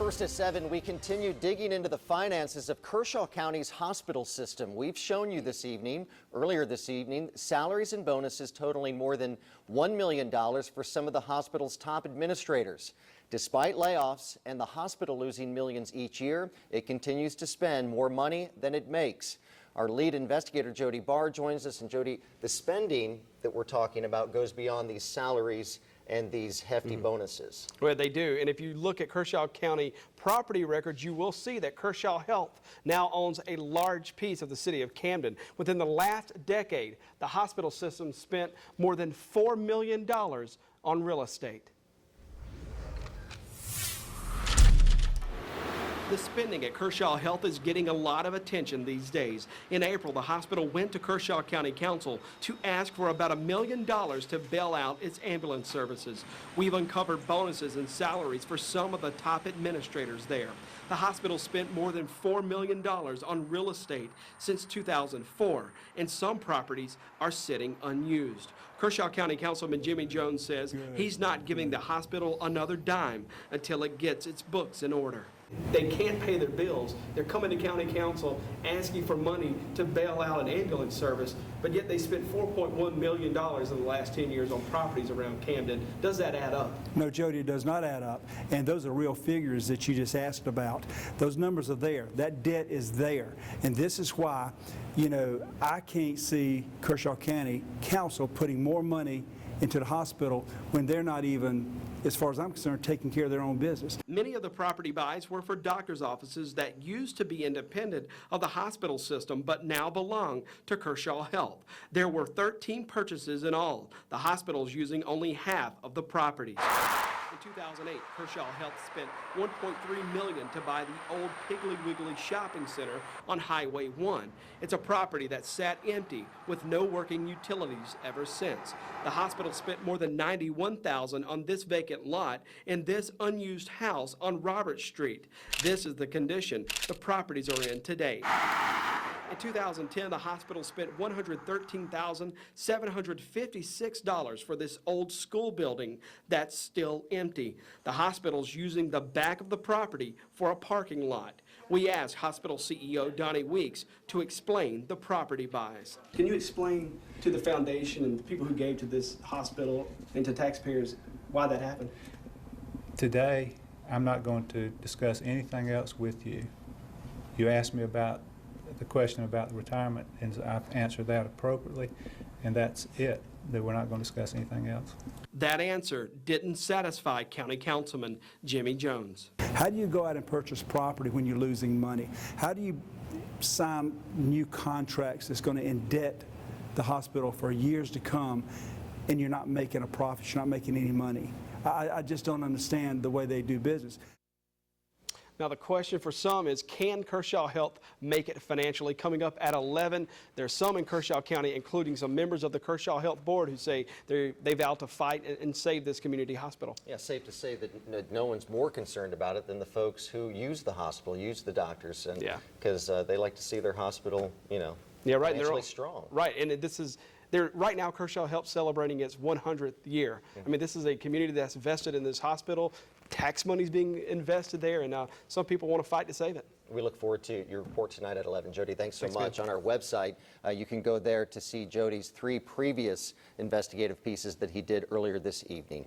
First at 7, we continue digging into the finances of Kershaw County's hospital system. We've shown you earlier this evening, salaries and bonuses totaling more than $1 million for some of the hospital's top administrators. Despite layoffs and the hospital losing millions each year, it continues to spend more money than it makes. Our lead investigator, Jody Barr, joins us. And Jody, the spending that we're talking about goes beyond these salaries and these hefty bonuses. Well, they do. And if you look at Kershaw County property records, you will see that KershawHealth now owns a large piece of the city of Camden. Within the last decade, the hospital system spent more than $4 million on real estate. The spending at KershawHealth is getting a lot of attention these days. In April, the hospital went to Kershaw County Council to ask for about $1 million to bail out its ambulance services. We've uncovered bonuses and salaries for some of the top administrators there. The hospital spent more than $4 million on real estate since 2004, and some properties are sitting unused. Kershaw County Councilman Jimmy Jones says he's not giving the hospital another dime until it gets its books in order. They can't pay their bills. They're coming to county council asking for money to bail out an ambulance service, but yet they spent $4.1 million in the last 10 years on properties around Camden. Does that add up? No, Jody, it does not add up. And those are real figures that you just asked about. Those numbers are there. That debt is there. And this is why, I can't see Kershaw County Council putting more money into the hospital when they're not even, as far as I'm concerned, taking care of their own business. Many of the property buys were for doctors' offices that used to be independent of the hospital system but now belong to KershawHealth. There were 13 purchases in all. The hospital's using only half of the properties. In 2008, KershawHealth spent $1.3 million to buy the old Piggly Wiggly shopping center on Highway 1. It's a property that sat empty with no working utilities ever since. The hospital spent more than $91,000 on this vacant lot in this unused house on Robert Street. This is the condition the properties are in today. In 2010, the hospital spent $113,756 for this old school building that's still empty. The hospital's using the back of the property for a parking lot. We asked hospital CEO Donnie Weeks to explain the property buys. Can you explain to the foundation and the people who gave to this hospital and to taxpayers why that happened? Today, I'm not going to discuss anything else with you. You asked me about the question about the retirement, and I've answered that appropriately, and that's it, that we're not going to discuss anything else. That answer didn't satisfy County Councilman Jimmy Jones. How do you go out and purchase property when you're losing money? How do you sign new contracts that's going to indebt the hospital for years to come, and you're not making a profit, you're not making any money? I just don't understand the way they do business. Now, the question for some is, can KershawHealth make it financially? Coming up at 11, there's some in Kershaw County, including some members of the KershawHealth board, who say they vowed to fight and save this community hospital. Yeah, safe to say that no one's more concerned about it than the folks who use the hospital, use the doctors, and because they like to see their hospital, financially strong. Right, and right now, KershawHealth celebrating its 100th year. I mean, this is a community that's vested in this hospital. Tax money's being invested there, and some people want to fight to save it. We look forward to your report tonight at 11. Jody, thanks so much. Man. On our website, you can go there to see Jody's 3 previous investigative pieces that he did earlier this evening.